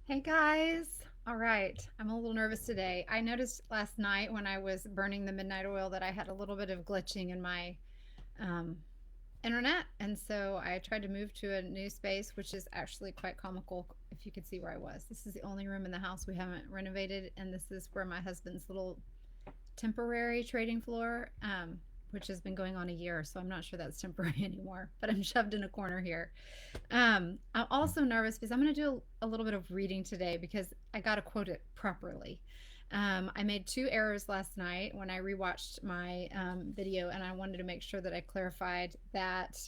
Hey guys. All right. I'm a little nervous today. I noticed last night when I was burning the midnight oil that I had a little bit of glitching in my um, internet. And so I tried to move to a new space, which is actually quite comical if you could see where I was. This is the only room in the house we haven't renovated. And this is where my husband's little temporary trading floor, which has been going on a year. So I'm not sure that's temporary anymore, but I'm shoved in a corner here. I'm also nervous because I'm going to do a little bit of reading today because I got to quote it properly. I made two errors last night when I rewatched my video, and I wanted to make sure that I clarified that.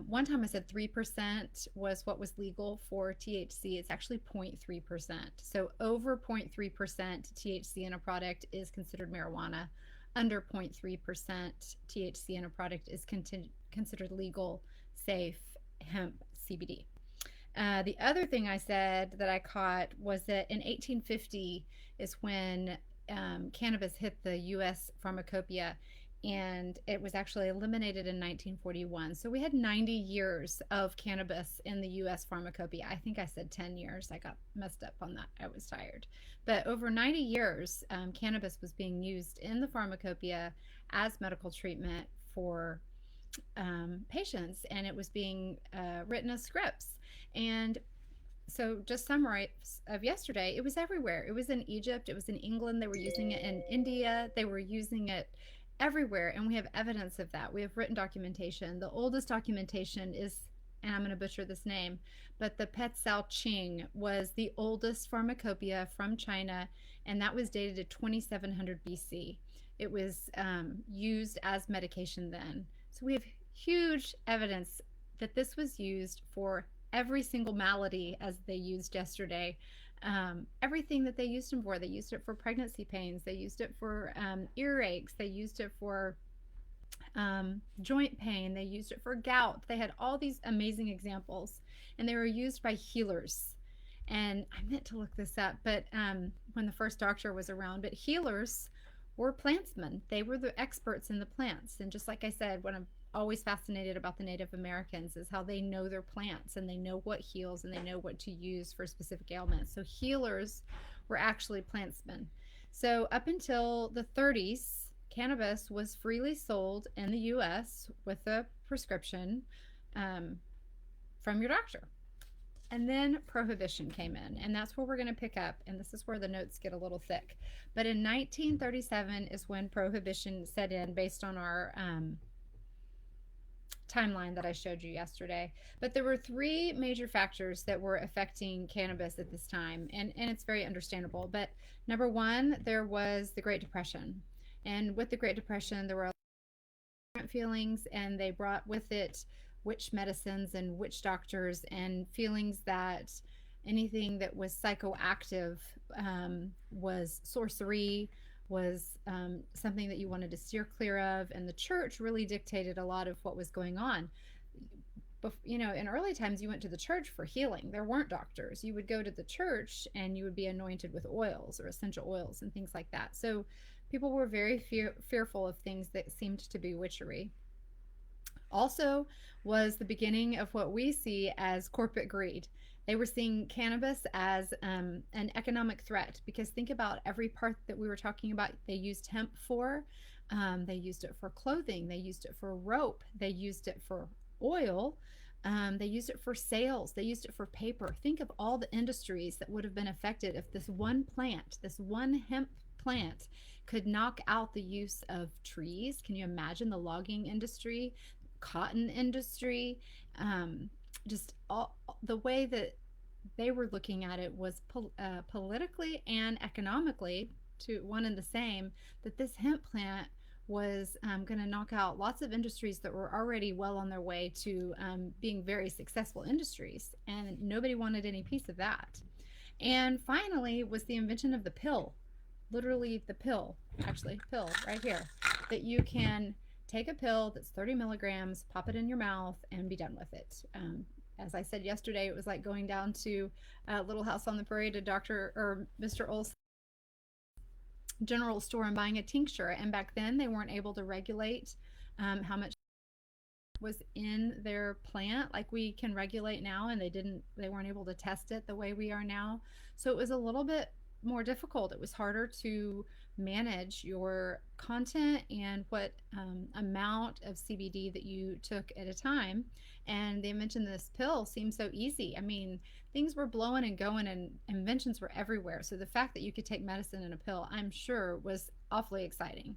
One time I said 3% was what was legal for THC. It's actually 0.3%. So over 0.3% THC in a product is considered marijuana. Under 0.3% THC in a product is considered legal, safe hemp CBD. The other thing I said that I caught was that in 1850 is when cannabis hit the U.S. pharmacopoeia, and it was actually eliminated in 1941. So we had 90 years of cannabis in the U.S. pharmacopoeia. I think I said 10 years. I got messed up on that. I was tired. But over 90 years, cannabis was being used in the pharmacopoeia as medical treatment for patients, and it was being written as scripts. And so, just summary of yesterday, it was everywhere. It was in Egypt, it was in England, they were using it in India, they were using it everywhere, and we have evidence of that. We have written documentation. The oldest documentation is, and I'm going to butcher this name, but the Pet Sao Ching was the oldest pharmacopoeia from China, and that was dated to 2700 BC. It was used as medication then. So we have huge evidence that this was used for every single malady as they used yesterday. Everything that they used them for. They used it for pregnancy pains. They used it for earaches. They used it for joint pain. They used it for gout. They had all these amazing examples, and they were used by healers. And I meant to look this up, but when the first doctor was around, but healers were plantsmen. They were the experts in the plants. And just like I said, what I'm always fascinated about the Native Americans is how they know their plants and they know what heals and they know what to use for specific ailments. So healers were actually plantsmen. So up until the 30s, cannabis was freely sold in the US with a prescription um, from your doctor. And then prohibition came in, and that's where we're going to pick up. And this is where the notes get a little thick. But in 1937 is when prohibition set in based on our timeline that I showed you yesterday. But there were three major factors that were affecting cannabis at this time, and it's very understandable. But number one, there was the Great Depression. And with the Great Depression, there were different feelings, and they brought with it witch medicines and witch doctors, and feelings that anything that was psychoactive was sorcery, was something that you wanted to steer clear of, and the church really dictated a lot of what was going on. But you know, in early times, you went to the church for healing. There weren't doctors. You would go to the church and you would be anointed with oils or essential oils and things like that. So people were very fearful of things that seemed to be witchery. Also, was the beginning of what we see as corporate greed. They were seeing cannabis as an economic threat, because think about every part that we were talking about. They used hemp for. They used it for clothing. They used it for rope. They used it for oil. They used it for sails. They used it for paper. Think of all the industries that would have been affected if this one plant, this one hemp plant, could knock out the use of trees. Can you imagine the logging industry, cotton industry? Just all the way that they were looking at it was politically and economically to one and the same, that this hemp plant was going to knock out lots of industries that were already well on their way to being very successful industries, and nobody wanted any piece of that. And finally was the invention of the pill, literally the pill, actually pill right here, that you can take a pill that's 30 milligrams, pop it in your mouth, and be done with it. As I said yesterday, it was like going down to Little House on the Prairie to Dr. or Mr. Olson's general store and buying a tincture. And back then, they weren't able to regulate how much was in their plant like we can regulate now, and they weren't able to test it the way we are now. So it was a little bit more difficult. It was harder to manage your content and what amount of CBD that you took at a time. And they mentioned this pill seemed so easy. I mean, things were blowing and going and inventions were everywhere. So the fact that you could take medicine in a pill, I'm sure, was awfully exciting.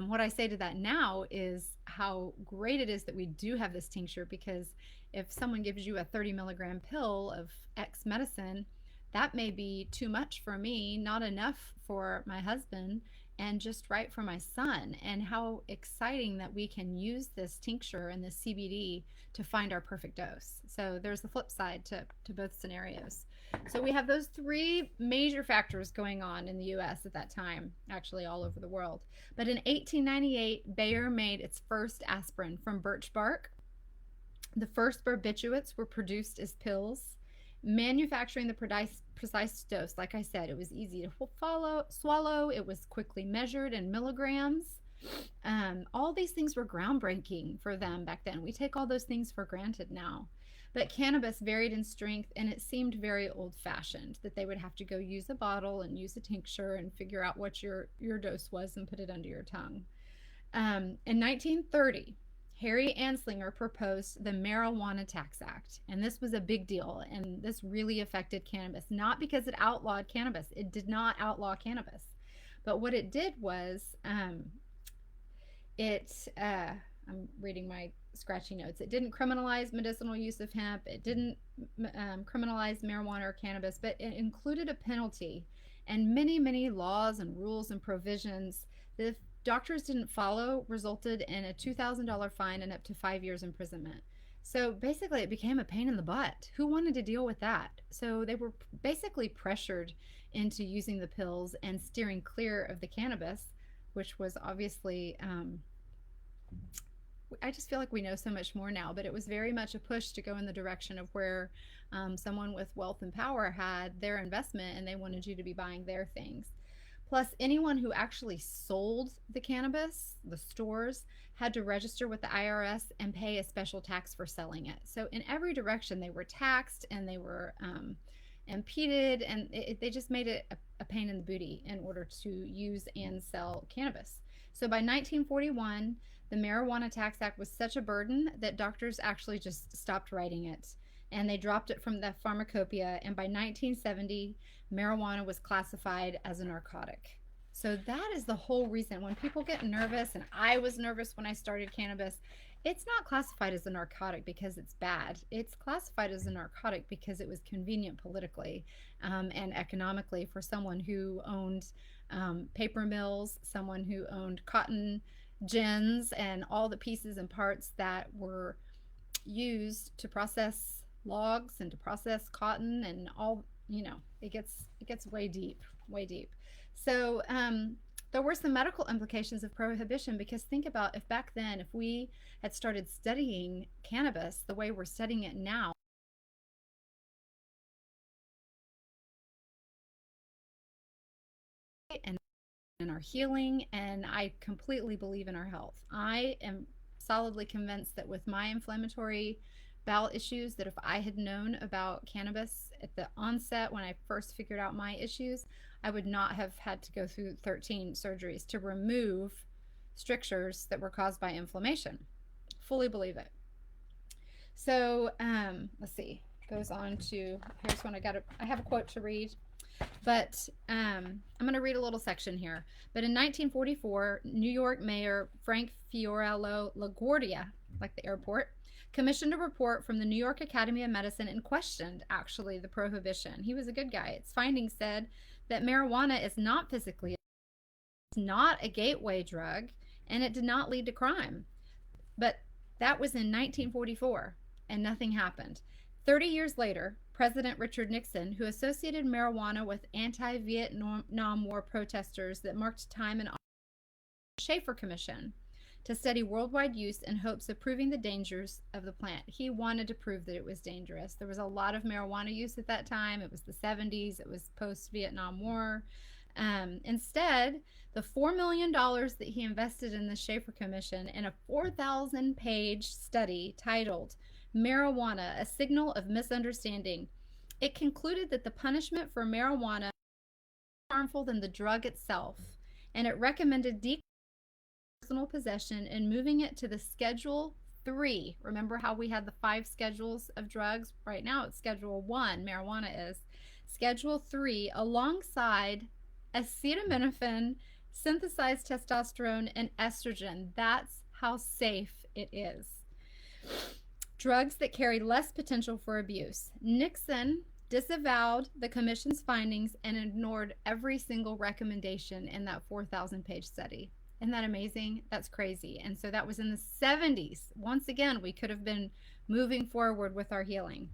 What I say to that now is how great it is that we do have this tincture, because if someone gives you a 30 milligram pill of X medicine, that may be too much for me, not enough for my husband, and just right for my son. And how exciting that we can use this tincture and this CBD to find our perfect dose. So there's the flip side to both scenarios. So we have those three major factors going on in the US at that time, actually all over the world. But in 1898, Bayer made its first aspirin from birch bark. The first barbiturates were produced as pills. Manufacturing the precise dose, like I said, it was easy to swallow. It was quickly measured in milligrams. All these things were groundbreaking for them back then. We take all those things for granted now. But cannabis varied in strength, and it seemed very old-fashioned that they would have to go use a bottle and use a tincture and figure out what your dose was and put it under your tongue. In 1930, Harry Anslinger proposed the Marijuana Tax Act, and this was a big deal, and this really affected cannabis, not because it outlawed cannabis. It did not outlaw cannabis, but what it did was I'm reading my scratchy notes. It didn't criminalize medicinal use of hemp. It didn't criminalize marijuana or cannabis, but it included a penalty and many, many laws and rules and provisions that if doctors didn't follow resulted in a $2,000 fine and up to 5 years imprisonment. So basically, it became a pain in the butt. Who wanted to deal with that? So they were basically pressured into using the pills and steering clear of the cannabis, which was obviously I just feel like we know so much more now, but it was very much a push to go in the direction of where someone with wealth and power had their investment and they wanted you to be buying their things. Plus, anyone who actually sold the cannabis, the stores, had to register with the IRS and pay a special tax for selling it. So, in every direction, they were taxed and they were impeded, and they just made it a pain in the booty in order to use and sell cannabis. So, by 1941, the Marijuana Tax Act was such a burden that doctors actually just stopped writing it and they dropped it from the pharmacopoeia. And by 1970, marijuana was classified as a narcotic. So that is the whole reason when people get nervous, and I was nervous when I started cannabis, it's not classified as a narcotic because it's bad. It's classified as a narcotic because it was convenient politically and economically for someone who owned paper mills, someone who owned cotton gins, and all the pieces and parts that were used to process logs and to process cotton and all. It gets way deep, way deep. So there were some medical implications of prohibition, because think about if back then, if we had started studying cannabis the way we're studying it now, and in our healing, and I completely believe in our health. I am solidly convinced that with my inflammatory bowel issues, that if I had known about cannabis at the onset when I first figured out my issues, I would not have had to go through 13 surgeries to remove strictures that were caused by inflammation. Fully believe it. So let's see. Goes on to, here's one I have a quote to read. But I'm going to read a little section here. But in 1944, New York Mayor Frank Fiorello LaGuardia, like the airport, commissioned a report from the New York Academy of Medicine and questioned, actually, the prohibition. He was a good guy. Its findings said that marijuana is not physically, it's not a gateway drug, and it did not lead to crime. But that was in 1944, and nothing happened. 30 years later, President Richard Nixon, who associated marijuana with anti-Vietnam War protesters that marked time and Schaefer Commission to study worldwide use in hopes of proving the dangers of the plant. He wanted to prove that it was dangerous. There was a lot of marijuana use at that time. It was the 70s. It was post-Vietnam War. Instead, the $4 million that he invested in the Schaefer Commission in a 4,000-page study titled Marijuana, a Signal of Misunderstanding, it concluded that the punishment for marijuana is more harmful than the drug itself, and it recommended decreasing personal possession and moving it to the Schedule 3. Remember how we had the 5 schedules of drugs? Right now it's Schedule 1, marijuana is. Schedule 3, alongside acetaminophen, synthesized testosterone, and estrogen. That's how safe it is. Drugs that carry less potential for abuse. Nixon disavowed the commission's findings and ignored every single recommendation in that 4,000-page study. Isn't that amazing? That's crazy. And so that was in the 70s. Once again, we could have been moving forward with our healing.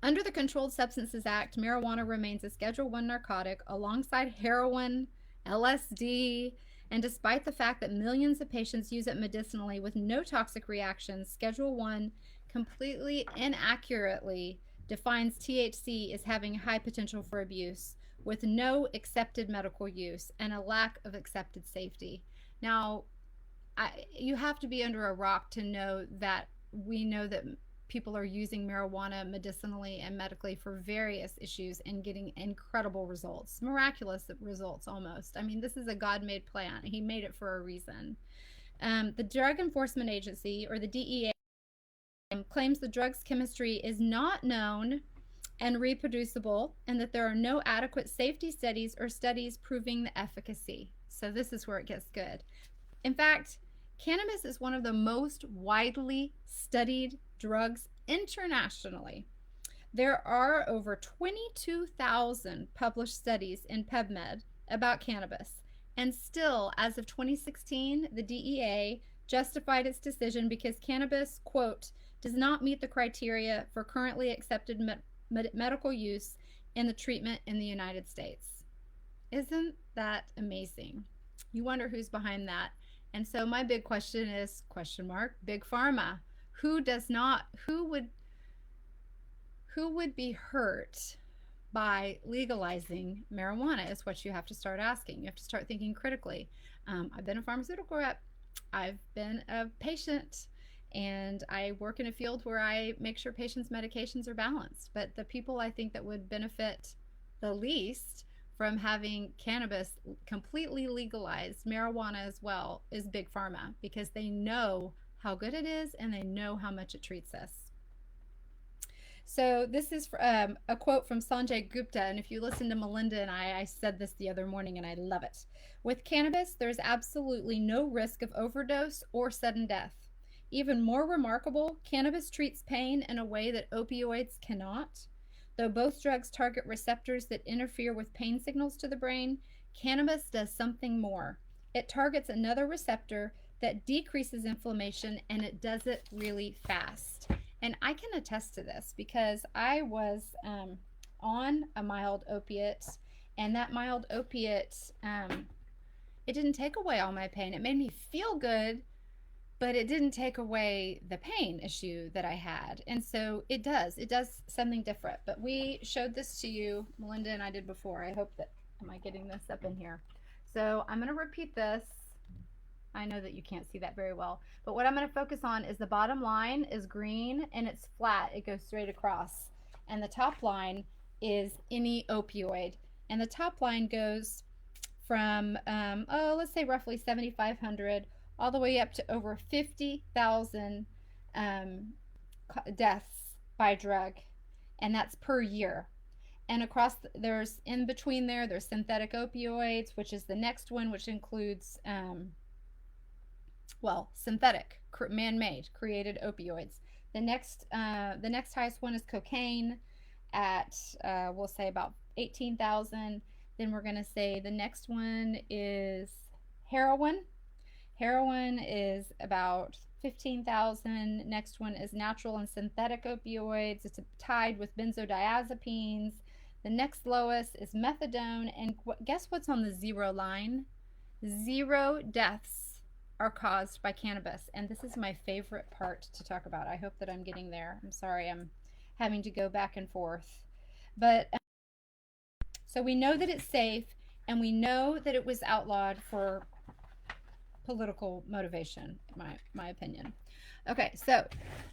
Under the Controlled Substances Act, marijuana remains a Schedule 1 narcotic alongside heroin, LSD, and despite the fact that millions of patients use it medicinally with no toxic reactions, Schedule 1 completely inaccurately defines THC as having high potential for abuse, with no accepted medical use and a lack of accepted safety. Now, you have to be under a rock to know that we know that people are using marijuana medicinally and medically for various issues and getting incredible results, miraculous results almost. I mean, this is a God-made plant. He made it for a reason. The Drug Enforcement Agency, or the DEA, claims the drug's chemistry is not known and reproducible, and that there are no adequate safety studies or studies proving the efficacy. So this is where it gets good. In fact, cannabis is one of the most widely studied drugs internationally. There are over 22,000 published studies in PubMed about cannabis, and still, as of 2016, the DEA justified its decision because cannabis, quote, does not meet the criteria for currently accepted medical use in the treatment in the United States. Isn't that amazing? You wonder who's behind that. And so my big question is, question mark, Big Pharma. Who would be hurt by legalizing marijuana is what you have to start asking. You have to start thinking critically. I've been a pharmaceutical rep. I've been a patient. And I work in a field where I make sure patients' medications are balanced. But the people I think that would benefit the least from having cannabis completely legalized, marijuana as well, is Big Pharma, because they know how good it is and they know how much it treats us. So this is a quote from Sanjay Gupta, and if you listen to Melinda and I said this the other morning and I love it. With cannabis, there's absolutely no risk of overdose or sudden death. Even more remarkable, cannabis treats pain in a way that opioids cannot. Though both drugs target receptors that interfere with pain signals to the brain, cannabis does something more. It targets another receptor that decreases inflammation, and it does it really fast. And I can attest to this because I was on a mild opiate, and that mild opiate, it didn't take away all my pain. It made me feel good, but it didn't take away the pain issue that I had. And so it does something different. But we showed this to you, Melinda and I did before. I hope that, am I getting this up in here? So I'm going to repeat this. I know that you can't see that very well, but what I'm going to focus on is the bottom line is green and it's flat. It goes straight across. And the top line is any opioid. And the top line goes from, let's say roughly 7,500 all the way up to over 50,000 deaths by drug, and that's per year. And across, there's in between there's synthetic opioids, which is the next one, which includes, synthetic, man-made, created opioids. The next highest one is cocaine at, we'll say about 18,000. Then we're going to say the next one is heroin. Heroin is about 15,000. Next one is natural and synthetic opioids. It's tied with benzodiazepines. The next lowest is methadone. And guess what's on the zero line? 0 deaths are caused by cannabis. And this is my favorite part to talk about. I hope that I'm getting there. I'm sorry I'm having to go back and forth. But so we know that it's safe And we know that it was outlawed for political motivation, my opinion. Okay, so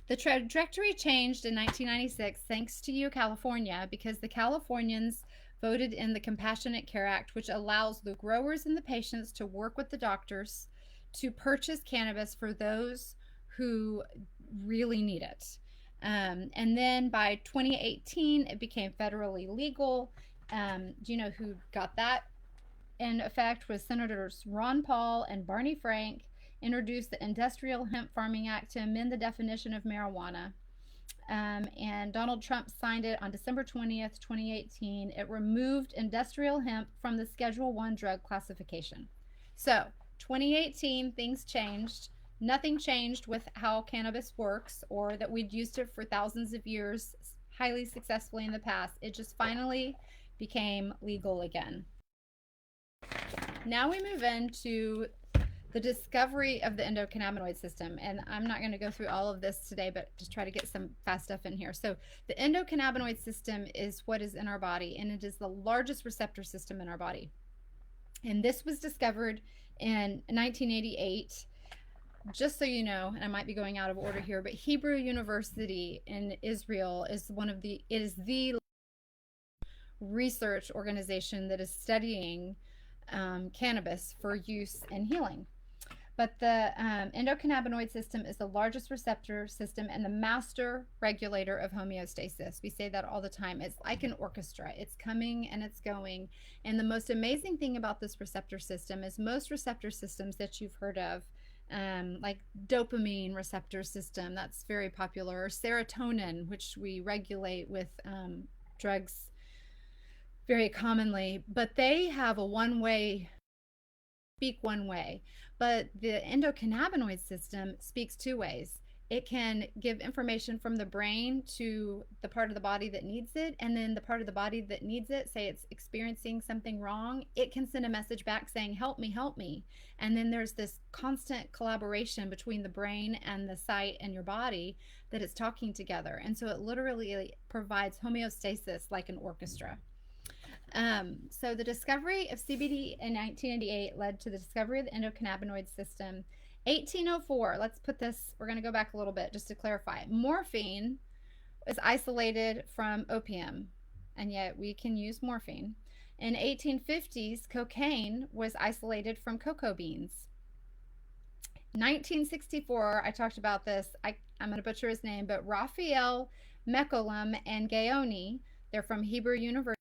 the trajectory changed in 1996 thanks to you, California, because the Californians voted in the Compassionate Care Act, which allows the growers and the patients to work with the doctors to purchase cannabis for those who really need it. And then by 2018, it became federally legal. Do you know who got that in effect? Was Senators Ron Paul and Barney Frank introduced the Industrial Hemp Farming Act to amend the definition of marijuana. And Donald Trump signed it on December 20th, 2018. It removed industrial hemp from the Schedule 1 drug classification. So, 2018, things changed. Nothing changed with how cannabis works or that we'd used it for thousands of years highly successfully in the past. It just finally became legal again. Now we move into the discovery of the endocannabinoid system. And I'm not going to go through all of this today, but just try to get some fast stuff in here. So the endocannabinoid system is what is in our body, and it is the largest receptor system in our body. And this was discovered in 1988. Just so you know, and I might be going out of order here, but Hebrew University in Israel is the research organization that is studying cannabis for use in healing. But the endocannabinoid system is the largest receptor system and the master regulator of homeostasis. We say that all the time. It's like an orchestra, it's coming and it's going. And the most amazing thing about this receptor system is most receptor systems that you've heard of, like dopamine receptor system, that's very popular, or serotonin, which we regulate with drugs very commonly, but they have a one-way speak one way, but the endocannabinoid system speaks two ways. It can give information from the brain to the part of the body that needs it, and then the part of the body that needs it, say it's experiencing something wrong, it can send a message back saying, help me, help me. And then there's this constant collaboration between the brain and the site and your body that is talking together. And so it literally provides homeostasis like an orchestra. So the discovery of CBD in 1988 led to the discovery of the endocannabinoid system. 1804, let's put this, we're going to go back a little bit just to clarify. Morphine is isolated from opium, and yet we can use morphine. In 1850s, cocaine was isolated from cocoa beans. 1964, I talked about this, I'm going to butcher his name, but Raphael Mechoulam and Gaoni, they're from Hebrew University,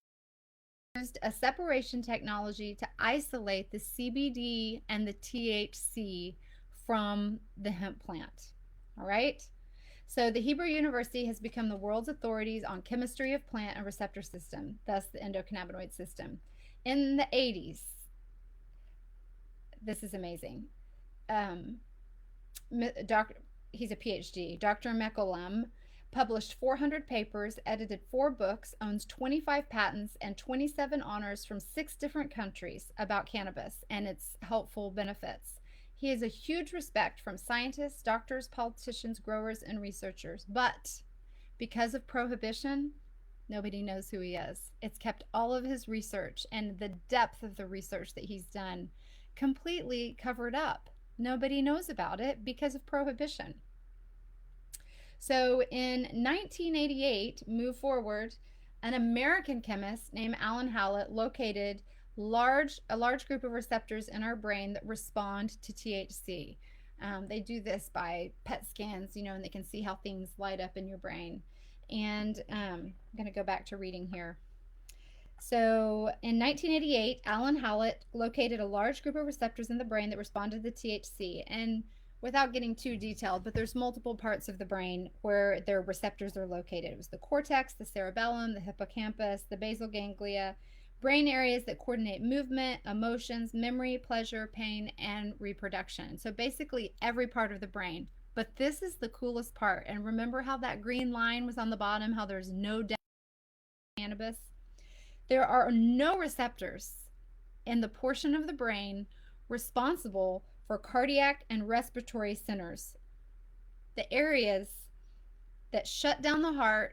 used a separation technology to isolate the CBD and the THC from the hemp plant. All right? So the Hebrew University has become the world's authorities on chemistry of plant and receptor system, thus the endocannabinoid system. In the 80s, this is amazing. He's a PhD. Dr. Mechoulam published 400 papers, edited 4 books, owns 25 patents, and 27 honors from 6 different countries about cannabis and its helpful benefits. He has a huge respect from scientists, doctors, politicians, growers, and researchers. But because of prohibition, nobody knows who he is. It's kept all of his research and the depth of the research that he's done completely covered up. Nobody knows about it because of prohibition. So in 1988, move forward, an American chemist named Alan Hallett located a large group of receptors in our brain that respond to THC. They do this by PET scans, and they can see how things light up in your brain. And I'm going to go back to reading here. So in 1988, Alan Hallett located a large group of receptors in the brain that responded to THC. And without getting too detailed, but there's multiple parts of the brain where their receptors are located. It was the cortex, the cerebellum, the hippocampus, the basal ganglia, brain areas that coordinate movement, emotions, memory, pleasure, pain, and reproduction. So basically every part of the brain. But this is the coolest part. And remember how that green line was on the bottom, how there's no cannabis? There are no receptors in the portion of the brain responsible for cardiac and respiratory centers, the areas that shut down the heart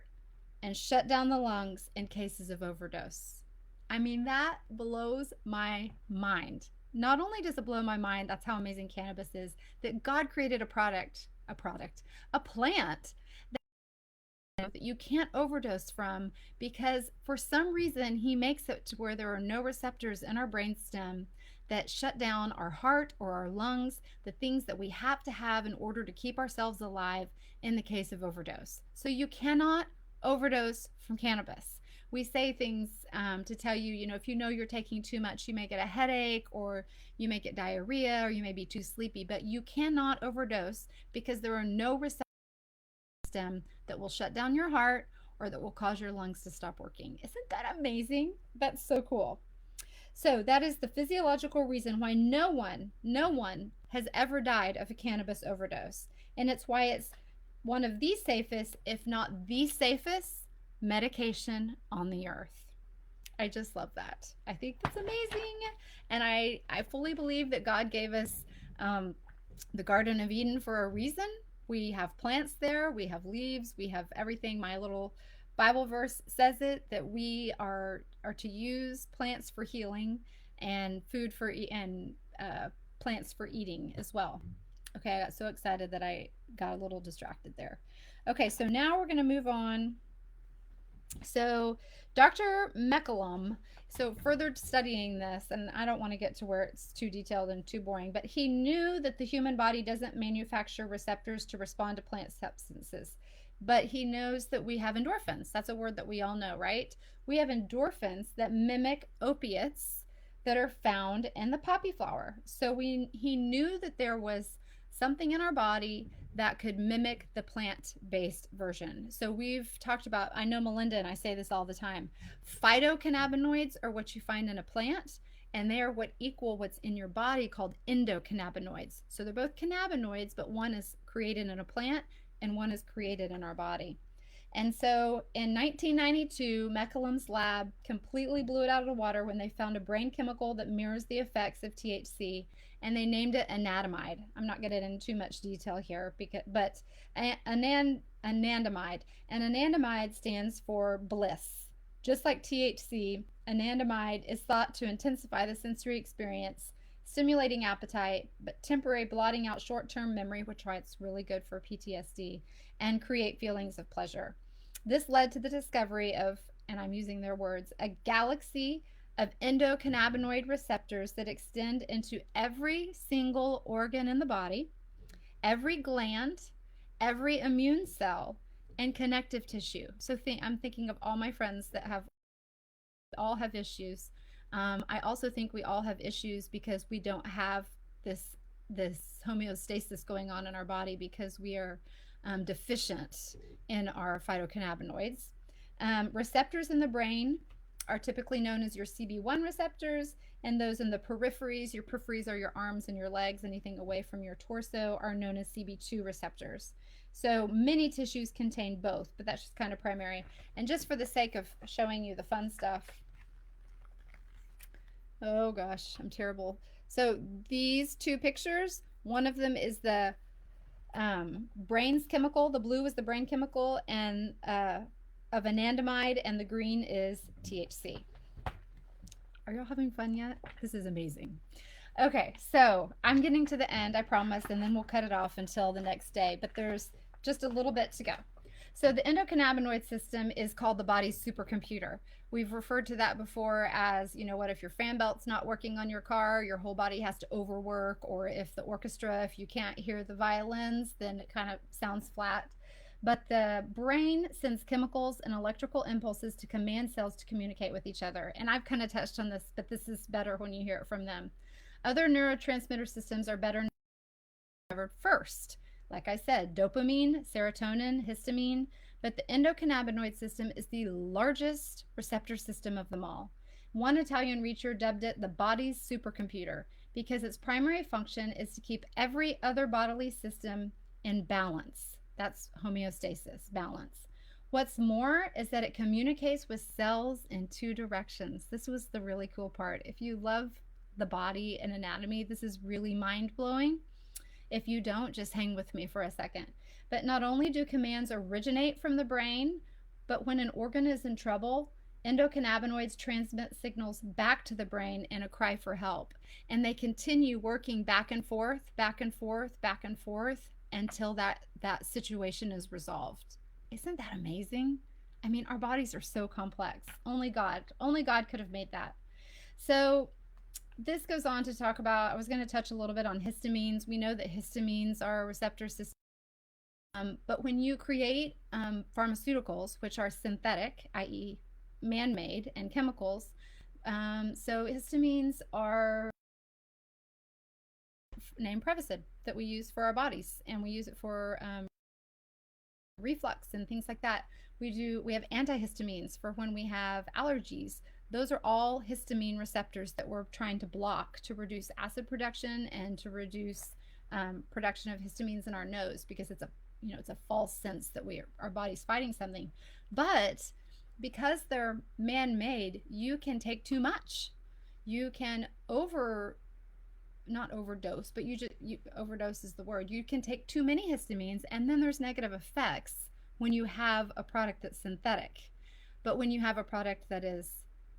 and shut down the lungs in cases of overdose. I mean, that blows my mind. Not only does it blow my mind, that's how amazing cannabis is, that God created a plant that you can't overdose from because for some reason he makes it to where there are no receptors in our brainstem that shut down our heart or our lungs, the things that we have to have in order to keep ourselves alive in the case of overdose. So you cannot overdose from cannabis. We say things to tell you, if you know you're taking too much, you may get a headache or you may get diarrhea or you may be too sleepy, but you cannot overdose because there are no receptors stem that will shut down your heart or that will cause your lungs to stop working. Isn't that amazing? That's so cool. So that is the physiological reason why no one has ever died of a cannabis overdose. And it's why it's one of the safest, if not the safest, medication on the earth. I just love that. I think that's amazing. And I fully believe that God gave us um, the Garden of Eden for a reason. We have plants there, we have leaves, we have everything. My little Bible verse says it that we are to use plants for healing and food for and plants for eating as well. Okay, I got so excited that I got a little distracted there. Okay, so now we're going to move on. So, Dr. McCollum, so further studying this, and I don't want to get to where it's too detailed and too boring, but he knew that the human body doesn't manufacture receptors to respond to plant substances. But he knows that we have endorphins. That's a word that we all know, right? We have endorphins that mimic opiates that are found in the poppy flower. So he knew that there was something in our body that could mimic the plant-based version. So we've talked about, I know Melinda and I say this all the time, phytocannabinoids are what you find in a plant, and they are what equal what's in your body called endocannabinoids. So they're both cannabinoids, but one is created in a plant and one is created in our body. And so in 1992, McCollum's lab completely blew it out of the water when they found a brain chemical that mirrors the effects of THC, and they named it anandamide. I'm not getting into too much detail here, but anandamide. And anandamide stands for bliss. Just like THC, anandamide is thought to intensify the sensory experience, stimulating appetite, but temporary blotting out short-term memory, which is why it's really good for PTSD, and create feelings of pleasure. This led to the discovery of, and I'm using their words, a galaxy of endocannabinoid receptors that extend into every single organ in the body, every gland, every immune cell, and connective tissue. So I'm thinking of all my friends that all have issues. I also think we all have issues because we don't have this homeostasis going on in our body because we are deficient in our phytocannabinoids. Receptors in the brain are typically known as your CB1 receptors, and those in the peripheries, your peripheries are your arms and your legs, anything away from your torso, are known as CB2 receptors. So many tissues contain both, but that's just kind of primary. And just for the sake of showing you the fun stuff, oh gosh, I'm terrible. So these two pictures, one of them is the brain's chemical. The blue is the brain chemical and of anandamide, and the green is THC. Are y'all having fun yet? This is amazing. Okay, so I'm getting to the end, I promise, and then we'll cut it off until the next day, but there's just a little bit to go. So the endocannabinoid system is called the body's supercomputer. We've referred to that before as, what if your fan belt's not working on your car, your whole body has to overwork, or if the orchestra, if you can't hear the violins, then it kind of sounds flat. But the brain sends chemicals and electrical impulses to command cells to communicate with each other. And I've kind of touched on this, but this is better when you hear it from them. Other neurotransmitter systems are better discovered first. Like I said, dopamine, serotonin, histamine, but the endocannabinoid system is the largest receptor system of them all. One Italian researcher dubbed it the body's supercomputer because its primary function is to keep every other bodily system in balance. That's homeostasis, balance. What's more is that it communicates with cells in two directions. This was the really cool part. If you love the body and anatomy, this is really mind-blowing. If you don't, just hang with me for a second. But not only do commands originate from the brain, but when an organ is in trouble, Endocannabinoids transmit signals back to the brain in a cry for help, and they continue working back and forth, back and forth, back and forth until that situation is resolved. Isn't that amazing? I mean, our bodies are so complex. Only God could have made that. So this goes on to talk about, I was going to touch a little bit on histamines. We know that histamines are a receptor system. But when you create pharmaceuticals, which are synthetic, i.e., man made, and chemicals, so histamines are named Prevacid that we use for our bodies, and we use it for reflux and things like that. We have antihistamines for when we have allergies. Those are all histamine receptors that we're trying to block to reduce acid production and to reduce production of histamines in our nose, because it's a false sense that our body's fighting something. But because they're man-made, you can take too much. You can not overdose, but overdose is the word. You can take too many histamines, and then there's negative effects when you have a product that's synthetic. But when you have a product that is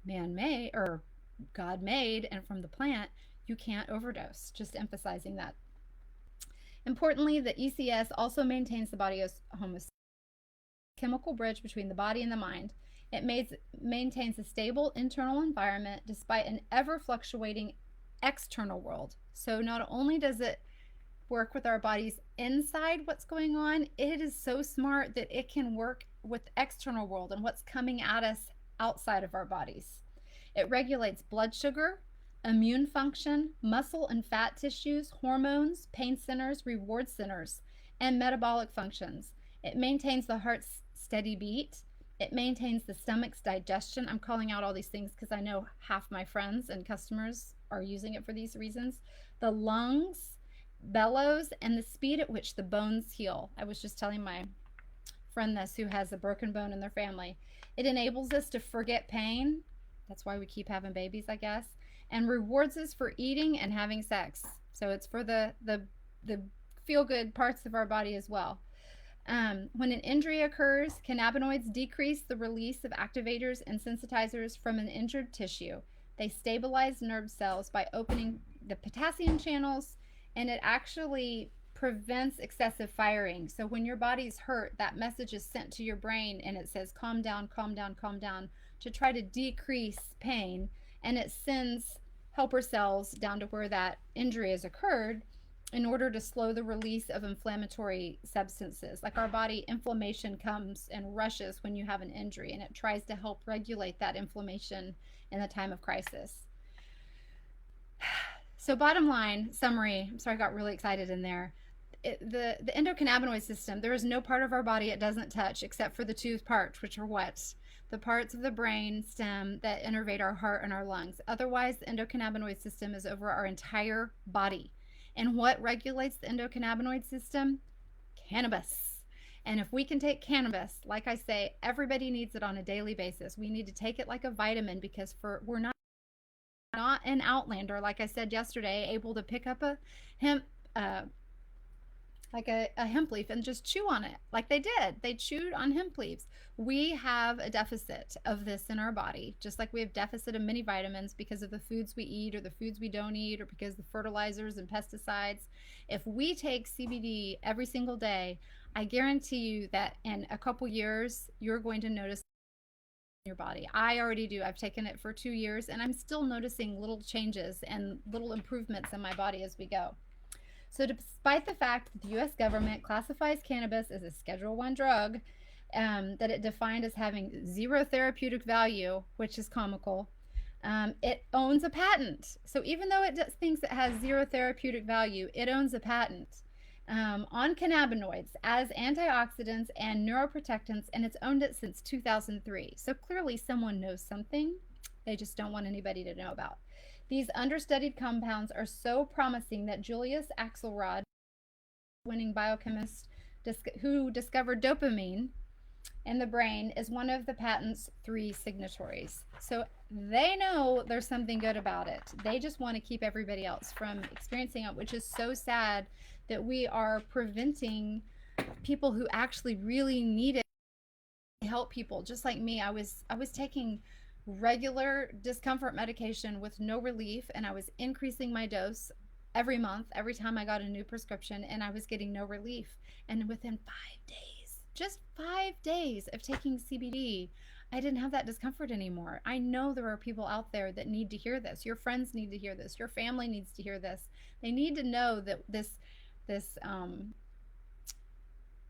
man-made or God-made and from the plant, you can't overdose. Just emphasizing that. Importantly, the ECS also maintains the body's homeostasis, chemical bridge between the body and the mind. It maintains a stable internal environment despite an ever-fluctuating external world. So not only does it work with our bodies inside what's going on, it is so smart that it can work with the external world and what's coming at us outside of our bodies. It regulates blood sugar, immune function, muscle and fat tissues, hormones, pain centers, reward centers, and metabolic functions. It maintains the heart's steady beat. It maintains the stomach's digestion. I'm calling out all these things because I know half my friends and customers are using it for these reasons. The lungs, bellows, and the speed at which the bones heal. I was just telling my friend this, who has a broken bone in their family. It enables us to forget pain. That's why we keep having babies, I guess. And rewards us for eating and having sex. So it's for the feel-good parts of our body as well. When an injury occurs, cannabinoids decrease the release of activators and sensitizers from an injured tissue. They stabilize nerve cells by opening the potassium channels, and it actually prevents excessive firing. So when your body's hurt, that message is sent to your brain and it says, calm down, calm down, calm down, to try to decrease pain. And it sends helper cells down to where that injury has occurred in order to slow the release of inflammatory substances. Like our body, inflammation comes and rushes when you have an injury, and it tries to help regulate that inflammation in the time of crisis. So bottom line, summary, I'm sorry I got really excited in there. The endocannabinoid system, there is no part of our body it doesn't touch except for the two parts, which are what? The parts of the brain stem that innervate our heart and our lungs. Otherwise, the endocannabinoid system is over our entire body. And what regulates the endocannabinoid system? Cannabis. And if we can take cannabis, like I say, everybody needs it on a daily basis. We need to take it like a vitamin, because we're not an outlander, like I said yesterday, able to pick up a hemp hemp leaf and just chew on it like they did. They chewed on hemp leaves. We have a deficit of this in our body, just like we have deficit of many vitamins because of the foods we eat or the foods we don't eat, or because the fertilizers and pesticides. If we take CBD every single day, I guarantee you that in a couple years, you're going to notice your body. I already do. I've taken it for 2 years, and I'm still noticing little changes and little improvements in my body as we go. So despite the fact that the U.S. government classifies cannabis as a Schedule I drug, that it defined as having zero therapeutic value, which is comical, it owns a patent. So even though it thinks it has zero therapeutic value, it owns a patent on cannabinoids as antioxidants and neuroprotectants, and it's owned it since 2003. So clearly someone knows something they just don't want anybody to know about. These understudied compounds are so promising that Julius Axelrod, winning biochemist who discovered dopamine in the brain, is one of the patent's 3 signatories. So they know there's something good about it. They just want to keep everybody else from experiencing it, which is so sad that we are preventing people who actually really need it to help people. Just like me, I was taking regular discomfort medication with no relief, and I was increasing my dose every month, every time I got a new prescription, and I was getting no relief. And within 5 days, just 5 days of taking CBD, I didn't have that discomfort anymore. I know there are people out there that need to hear this. Your friends need to hear this. Your family needs to hear this. They need to know that this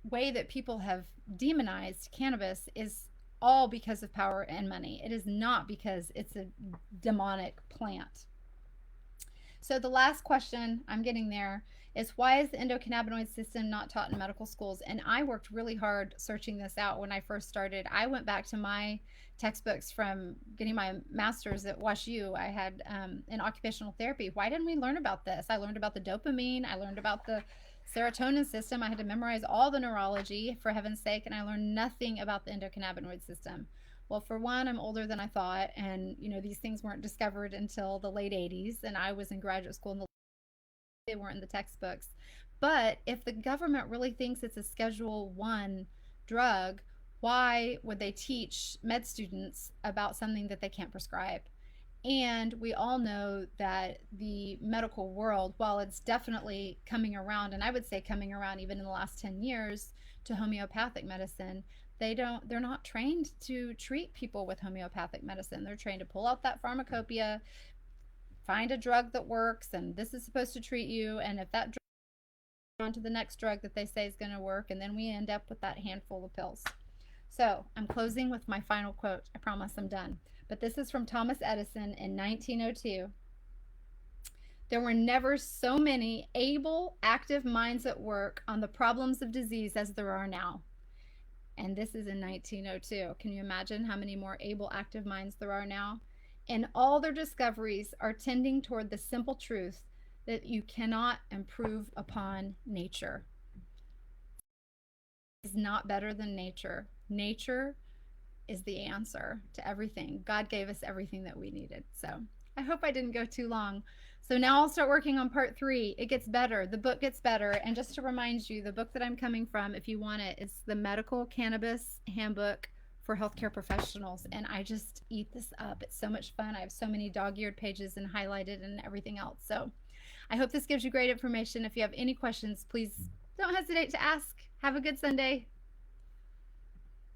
way that people have demonized cannabis is all because of power and money. It is not because it's a demonic plant. So the last question, I'm getting there, is why is the endocannabinoid system not taught in medical schools? And I worked really hard searching this out when I first started. I went back to my textbooks from getting my master's at WashU. I had in occupational therapy. Why didn't we learn about this? I learned about the dopamine. I learned about the serotonin system. I had to memorize all the neurology, for heaven's sake, and I learned nothing about the endocannabinoid system. Well, for one, I'm older than I thought, and these things weren't discovered until the late 80s, and I was in graduate school and they weren't in the textbooks. But if the government really thinks it's a Schedule 1 drug, why would they teach med students about something that they can't prescribe? And we all know that the medical world, while it's definitely coming around, and I would say coming around even in the last 10 years to homeopathic medicine, they're not trained to treat people with homeopathic medicine. They're trained to pull out that pharmacopoeia, find a drug that works, and this is supposed to treat you, and if that drug on to the next drug that they say is going to work, and then we end up with that handful of pills. So I'm closing with my final quote. I promise I'm done. But this is from Thomas Edison in 1902. There were never so many able, active minds at work on the problems of disease as there are now. And this is in 1902. Can you imagine how many more able, active minds there are now? And all their discoveries are tending toward the simple truth that you cannot improve upon nature. It's not better than nature. Nature is the answer to everything. God gave us everything that we needed. So I hope I didn't go too long. So now I'll start working on part 3. It gets better. The book gets better. And just to remind you, the book that I'm coming from, if you want it, is the Medical Cannabis Handbook for Healthcare Professionals. And I just eat this up. It's so much fun. I have so many dog-eared pages and highlighted and everything else. So I hope this gives you great information. If you have any questions, please don't hesitate to ask. Have a good Sunday.